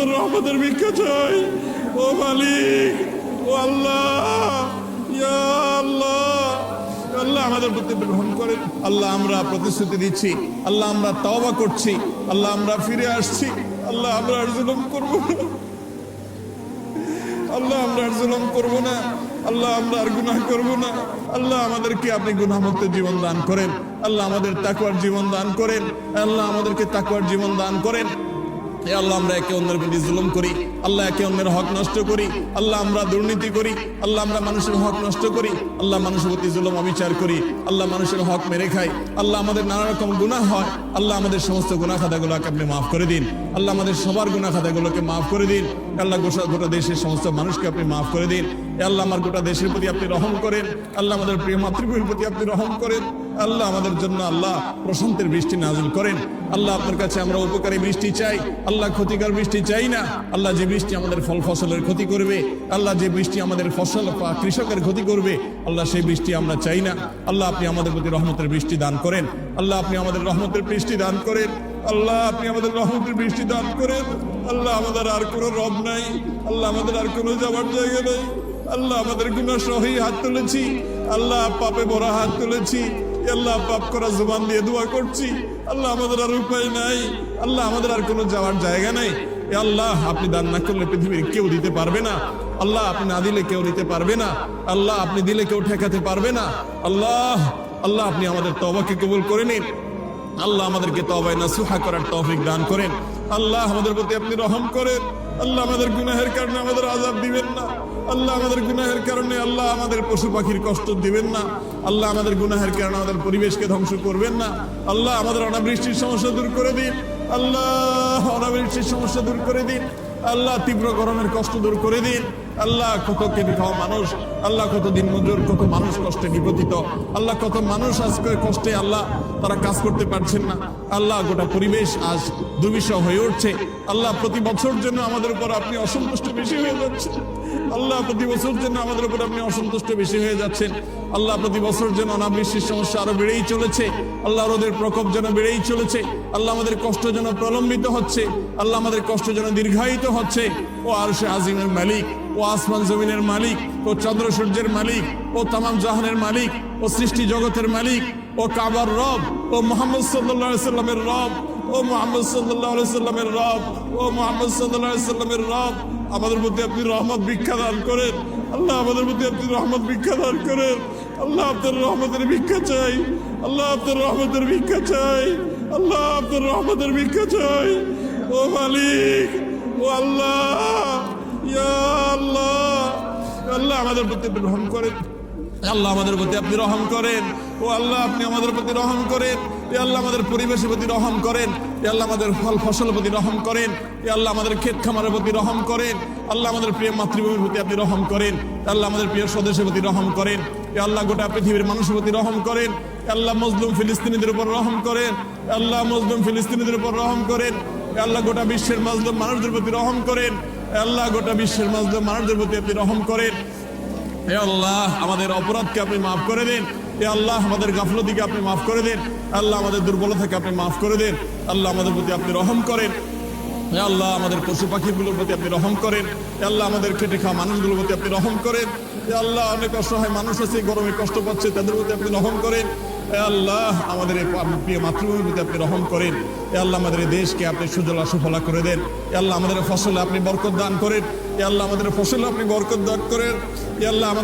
আপনার রহমতের ভিক্ষা চাই। ও মালিক, ও আল্লাহ, ইয়া আল্লাহ, আল্লাহ আমাদের প্রতি গ্রহণ করেন। আল্লাহ আমরা প্রতিশ্রুতি দিচ্ছি, আল্লাহ আমরা তওবা করছি, আল্লাহ আমরা ফিরে আসছি। আল্লাহ আমরা আর জুলুম করব না, আল্লাহ আমরা আর জুলুম করব না, আল্লাহ আমরা আর গুনাহ করব না। আল্লাহ আমাদেরকে আপনি গুনাহমুক্ত জীবন দান করেন। আল্লাহ আমাদের তাকওয়ার জীবন দান করেন। আল্লাহ আমাদেরকে তাকওয়ার জীবন দান করেন। আল্লাহ আমরা একে অন্যের প্রতি জুলুম করি, আল্লাহ একে অন্যের হক নষ্ট করি, আল্লাহ আমরা দুর্নীতি করি, আল্লাহ আমরা মানুষের হক নষ্ট করি, আল্লাহ মানুষের প্রতি জুলুম অবিচার করি, আল্লাহ মানুষের হক মেরে খাই, আল্লাহ আমাদের নানা রকম গুনাহ হয়। আল্লাহ আমাদের সমস্ত গুনাহ খাতাগুলোকে আপনি মাফ করে দিন। আল্লাহ আমাদের সবার গুনাহ খাতাগুলোকে মাফ করে দিন। আল্লাহ গোটা দেশের সমস্ত মানুষকে আপনি মাফ করে দিন। আল্লাহ আমার গোটা দেশের প্রতি আপনি রহম করেন। আল্লাহ আমাদের প্রিয় মাতৃভূমির প্রতি আপনি রহম করেন। আল্লাহ আমাদের জন্য আল্লাহ প্রশান্তির বৃষ্টি নাযিল করেন। আল্লাহ আপনার কাছে আমরা উপকারী বৃষ্টি চাই, আল্লাহ ক্ষতিকর বৃষ্টি চাই না। আল্লাহ যে বৃষ্টি আমাদের ফল ফসলের ক্ষতি করবে, আল্লাহ যে বৃষ্টি আমাদের ফসল বা কৃষকের ক্ষতি করবে, আল্লাহ সেই বৃষ্টি আমরা চাই না। আল্লাহ আপনি আমাদের প্রতি রহমতের বৃষ্টি দান করেন। আল্লাহ আপনি আমাদের রহমতের বৃষ্টি দান করেন। আল্লাহ আপনি আমাদের রহমতের বৃষ্টি দান করেন। আল্লাহ আমাদের আর কোনো রব নাই, আল্লাহ আমাদের আর কোনো যাওয়ার জায়গা নেই। আল্লাহ আমাদের গুনাহ সহি হাত তুলেছি, আল্লাহ পাপে ভরা হাত তুলেছি। আল্লাহ পাপ করা জবান দিয়ে দোয়া করছি। আল্লাহ আমাদের আর উপায় নাই, আল্লাহ আমাদের আর কোনো যাওয়ার জায়গা নেই। আল্লাহ আপনি দান না করলে পৃথিবীর কেউ দিতে পারবে না। আল্লাহ আপনি না দিলে কেউ দিতে পারবে না। আল্লাহ আপনি দিলে কেউ ঠেকাতে পারবে না। আল্লাহ আল্লাহ আপনি আমাদের তওবাকে কবুল করে নিন। আল্লাহ আমাদেরকে তওবায়ে নাসুহা করার তৌফিক দান করেন। আল্লাহ আমাদের প্রতি আপনি রহম করেন। আল্লাহ আমাদের গুনাহের কারণে আমাদের আযাব দিবেন না। আল্লাহ আমাদের গুনাহের কারণে আল্লাহ আমাদের পশু পাখির কষ্ট দিবেন না। আল্লাহ আমাদের গুনাহের কারণে আমাদের পরিবেশকে ধ্বংস করবেন না। আল্লাহ আমাদের অনাবৃষ্টির সমস্যা দূর করে দিন। আল্লাহ অনাবৃষ্টির সমস্যা দূর করে দিন। আল্লাহ তীব্র গরমের কষ্ট দূর করে দিন। আল্লাহ কত কেটে খাওয়া মানুষ, আল্লাহ কত দিন মজুর, কত মানুষ কষ্টে নিপতিত। আল্লাহ কত মানুষ আজকে কষ্টে আল্লাহ তারা কাজ করতে পারছেন না। আল্লাহ গোটা পরিবেশ আজ দুর্বিষহ হয়ে উঠছে। আল্লাহ প্রতি বছর জন্য আমাদের উপর আপনি অসন্তুষ্ট বেশি হয়ে যাচ্ছেন। আল্লাহ প্রতি বছর জন্য আমাদের উপর আপনি অসন্তুষ্ট বেশি হয়ে যাচ্ছেন। আল্লাহ প্রতি বছর যেন অনাবৃষ্টির সমস্যা আরো বেড়েই চলেছে। আল্লাহ রোদের প্রকোপ যেন বেড়েই চলেছে। আল্লাহ আমাদের কষ্ট যেন প্রলম্বিত হচ্ছে। আল্লাহ আমাদের কষ্ট যেন দীর্ঘায়িত হচ্ছে। ও আরশে আজিমের মালিক, ও আসমান জমিনের মালিক, ও চন্দ্র সূর্যের মালিক, ও তামাম জাহানের মালিক, ও সৃষ্টি জগতের মালিক, ও কাবার রব, ও মুহাম্মদ সাল্লাল্লাহু আলাইহি সাল্লামের রব, ও মুহাম্মদ সাল্লাল্লাহু আলাইহি সাল্লামের রব, ও মুহাম্মদ সাল্লাল্লাহু আলাইহি সাল্লামের রব, আমাদের প্রতি আপনি রহমত ভিক্ষা দান করেন। আল্লাহ আমাদের প্রতি আপনি রহমত ভিক্ষা দান করেন। আল্লাহ আপনার রহমতের ভিক্ষা চাই, আল্লাহ আপনার রহমতের ভিক্ষা চাই, আল্লাহ আপনার রহমতের ভিক্ষা চাই। ও মালিক, ও আল্লাহ, ইয়া আল্লাহ, আল্লাহ আমাদের প্রতি আপনি রহম করেন। আল্লাহ আমাদের প্রতি আপনি রহম করেন। ও আল্লাহ আপনি আমাদের প্রতি রহম করেন। এ আল্লাহ আমাদের পরিবেশের প্রতি রহম করেন। এ আল্লাহ আমাদের ফল ফসলের প্রতি রহম করেন। এ আল্লাহ আমাদের ক্ষেত খামারের প্রতি রহম করেন। আল্লাহ আমাদের প্রিয় মাতৃভূমির প্রতি আপনি রহম করেন। আল্লাহ আমাদের প্রিয় স্বদেশের প্রতি রহম করেন। এ আল্লাহ গোটা পৃথিবীর মানুষের প্রতি রহম করেন। আল্লাহ মজলুম ফিলিস্তিনিদের উপর রহম করেন। আল্লাহ মজলুম ফিলিস্তিনিদের উপর রহম করেন। আল্লাহ গোটা বিশ্বের মজলুম মানুষদের প্রতি রহম করেন। আল্লাহ গোটা বিশ্বের মজলুম মানুষদের প্রতি আপনি রহম করেন। হে আল্লাহ আমাদের অপরাধকে আপনি মাফ করে দেন। হে আল্লাহ আমাদের গাফলতিকে আপনি মাফ করে দেন। আল্লাহ আমাদের দুর্বলতাকে আপনি মাফ করে দেন। আল্লাহ আমাদের প্রতি আপনি রহম করেন। হে আল্লাহ আমাদের পশু পাখিগুলোর প্রতি আপনি রহম করেন। হে আল্লাহ আমাদের খেটে খাওয়া মানুষগুলোর প্রতি আপনি রহম করেন। হে আল্লাহ অনেক অসহায় মানুষ আছে, গরমে কষ্ট পাচ্ছে, তাদের প্রতি আপনি রহম করেন। হে আল্লাহ আমাদের এই প্রিয় মাতৃভূমির প্রতি আপনি রহম করেন। হে আল্লাহ আমাদের এই দেশকে আপনি সুজলা সুফলা করে দেন। হে আল্লাহ আমাদের ফসলে আপনি বরকত দান করেন। হে আল্লাহ আমাদের ফসলে আপনি বরকত দান করেন। হে আল্লাহ আমাদের